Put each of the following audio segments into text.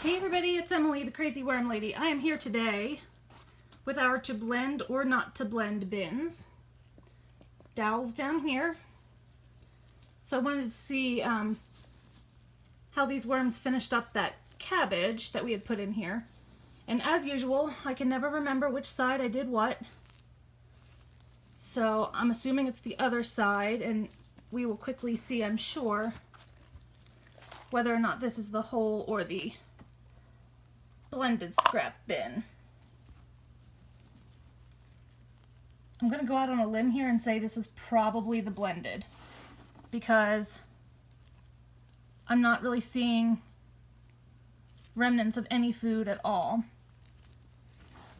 Hey everybody, it's Emily, the Crazy Worm Lady. I am here today with our to blend or not to blend bins. Dowel's down here. So I wanted to see how these worms finished up that cabbage that we had put in here. And as usual, I can never remember which side I did what. So I'm assuming it's the other side, and we will quickly see, I'm sure, whether or not this is the whole or the blended scrap bin. I'm going to go out on a limb here and say this is probably the blended, because I'm not really seeing remnants of any food at all.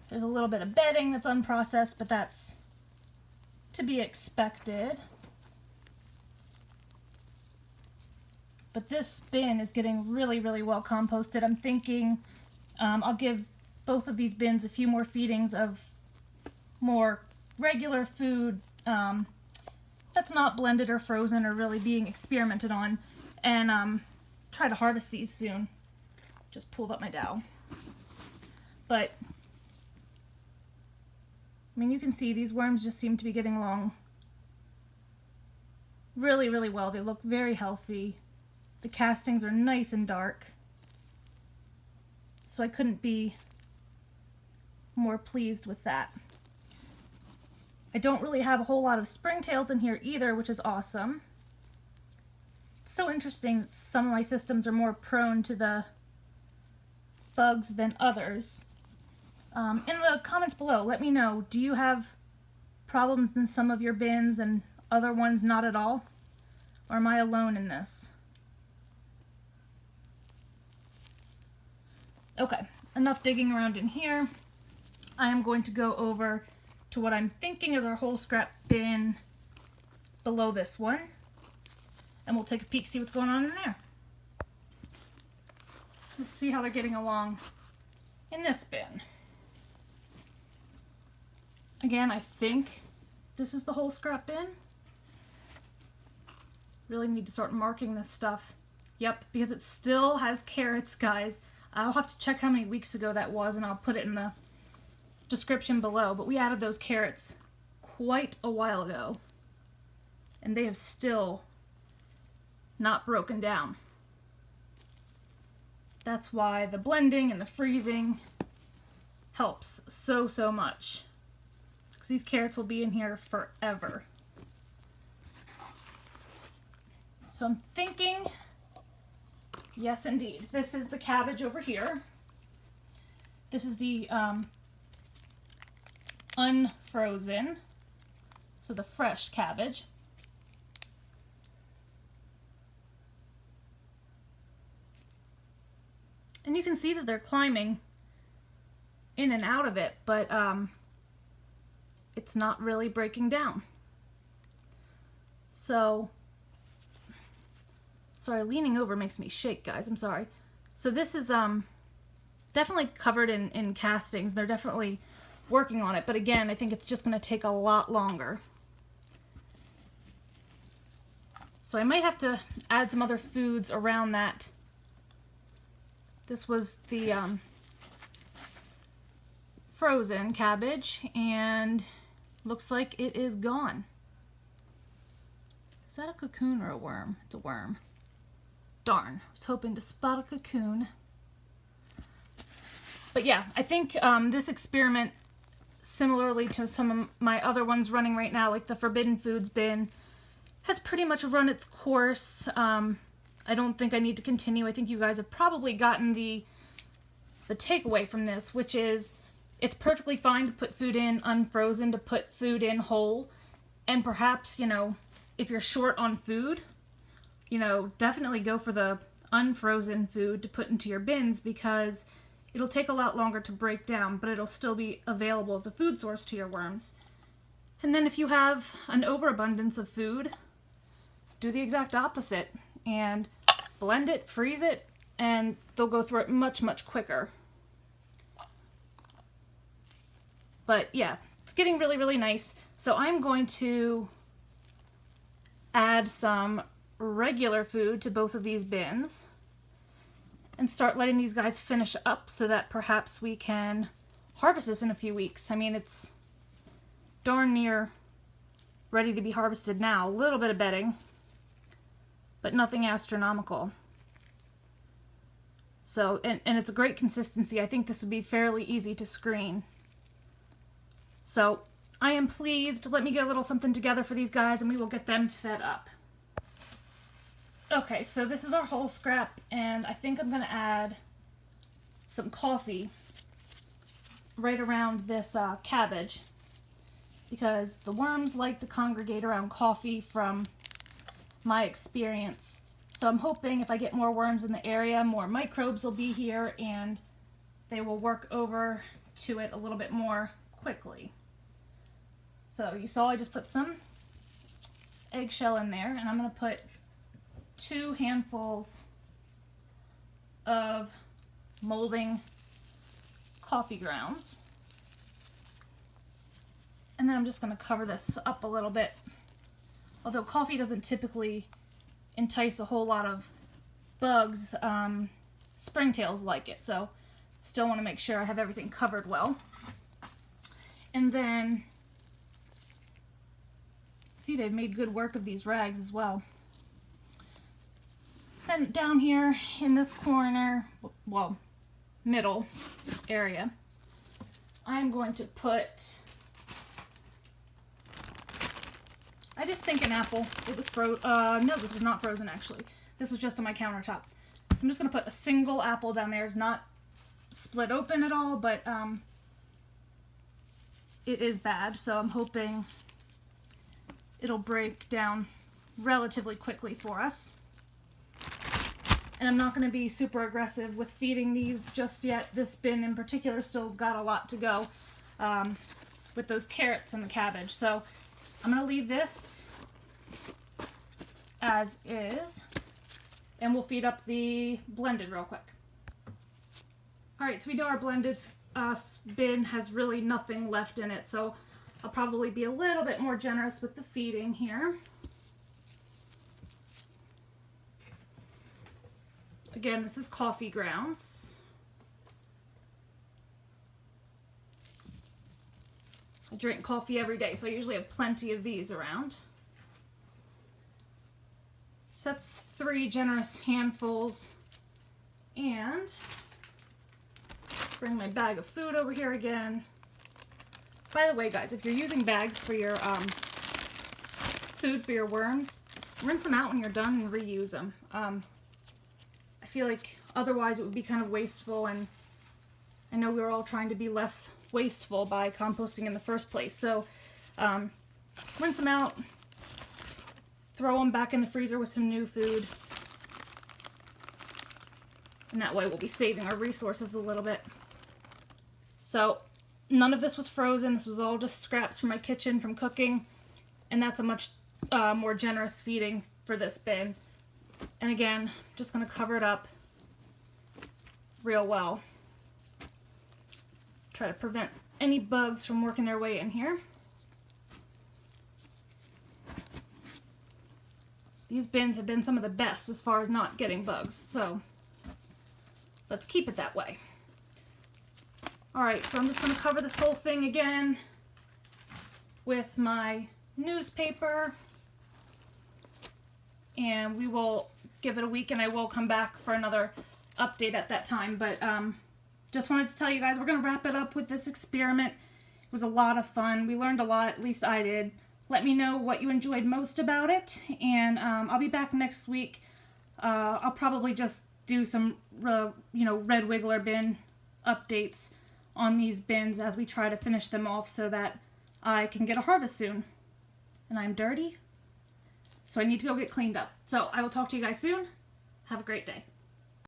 There's a little bit of bedding that's unprocessed, but that's to be expected. But this bin is getting really, really well composted. I'm thinking I'll give both of these bins a few more feedings of more regular food that's not blended or frozen or really being experimented on, and try to harvest these soon. Just pulled up my dowel. But, I mean, you can see these worms just seem to be getting along really, really well. They look very healthy. The castings are nice and dark. So I couldn't be more pleased with that. I don't really have a whole lot of springtails in here either, which is awesome. It's so interesting that some of my systems are more prone to the bugs than others. In the comments below, let me know, do you have problems in some of your bins and other ones not at all? Or am I alone in this? Okay, enough digging around in here. I am going to go over to what I'm thinking is our whole scrap bin below this one, and we'll take a peek, see what's going on in there. Let's see how they're getting along in this bin. Again, I think this is the whole scrap bin. Really need to start marking this stuff. Yep, because it still has carrots, guys. I'll have to check how many weeks ago that was, and I'll put it in the description below. But we added those carrots quite a while ago, and they have still not broken down. That's why the blending and the freezing helps so much, because these carrots will be in here forever. So I'm thinking, yes, indeed. This is the cabbage over here. This is the unfrozen, so the fresh cabbage. And you can see that they're climbing in and out of it, but it's not really breaking down. So, sorry, leaning over makes me shake, guys. I'm sorry. So this is definitely covered in castings. They're definitely working on it, but again, I think it's just going to take a lot longer. So I might have to add some other foods around that. This was the frozen cabbage, and looks like it is gone. Is that a cocoon or a worm? It's a worm. Darn, I was hoping to spot a cocoon. But yeah, I think this experiment, similarly to some of my other ones running right now, like the Forbidden Foods bin, has pretty much run its course. I don't think I need to continue. I think you guys have probably gotten the takeaway from this, which is it's perfectly fine to put food in unfrozen, to put food in whole, and perhaps, you know, if you're short on food, you know, definitely go for the unfrozen food to put into your bins, because it'll take a lot longer to break down, but it'll still be available as a food source to your worms. And then if you have an overabundance of food, do the exact opposite and blend it, freeze it, and they'll go through it much quicker. But yeah, it's getting really nice. So I'm going to add some regular food to both of these bins. and start letting these guys finish up so that perhaps we can harvest this in a few weeks. I mean, it's darn near ready to be harvested now. A little bit of bedding, but nothing astronomical. So, and it's a great consistency. I think this would be fairly easy to screen. So, I am pleased. Let me get a little something together for these guys and we will get them fed up. Okay, so this is our whole scrap, and I think I'm going to add some coffee right around this cabbage, because the worms like to congregate around coffee from my experience. So I'm hoping if I get more worms in the area, more microbes will be here and they will work over to it a little bit more quickly. So you saw I just put some eggshell in there, and I'm going to put 2 handfuls of molding coffee grounds. And then I'm just going to cover this up a little bit. Although coffee doesn't typically entice a whole lot of bugs, springtails like it. So still want to make sure I have everything covered well. And then, see, they've made good work of these rags as well. Then down here in this corner, well, middle area, I'm going to put, I just think an apple. It was no, this was not frozen actually. This was just on my countertop. I'm just going to put a single apple down there. It's not split open at all, but it is bad, so I'm hoping it'll break down relatively quickly for us. And I'm not going to be super aggressive with feeding these just yet. This bin in particular still's got a lot to go with those carrots and the cabbage. So I'm going to leave this as is, and we'll feed up the blended real quick. Alright, so we know our blended bin has really nothing left in it, so I'll probably be a little bit more generous with the feeding here. Again, this is coffee grounds. I drink coffee every day, so I usually have plenty of these around. So that's 3 generous handfuls. And bring my bag of food over here again. By the way, guys, if you're using bags for your food for your worms, rinse them out when you're done and reuse them. I feel like otherwise it would be kind of wasteful, and I know we were all trying to be less wasteful by composting in the first place. So rinse them out, throw them back in the freezer with some new food, and that way we'll be saving our resources a little bit. So none of this was frozen. This was all just scraps from my kitchen from cooking, and that's a much more generous feeding for this bin. And again, just going to cover it up real well. Try to prevent any bugs from working their way in here. These bins have been some of the best as far as not getting bugs, so let's keep it that way. Alright, so I'm just going to cover this whole thing again with my newspaper, and we will give it a week, and I will come back for another update at that time. But just wanted to tell you guys, we're going to wrap it up with this experiment. It was a lot of fun. We learned a lot, at least I did. Let me know what you enjoyed most about it, and I'll be back next week. I'll probably just do some, red wiggler bin updates on these bins as we try to finish them off so that I can get a harvest soon. And I'm dirty, so I need to go get cleaned up. So I will talk to you guys soon. Have a great day.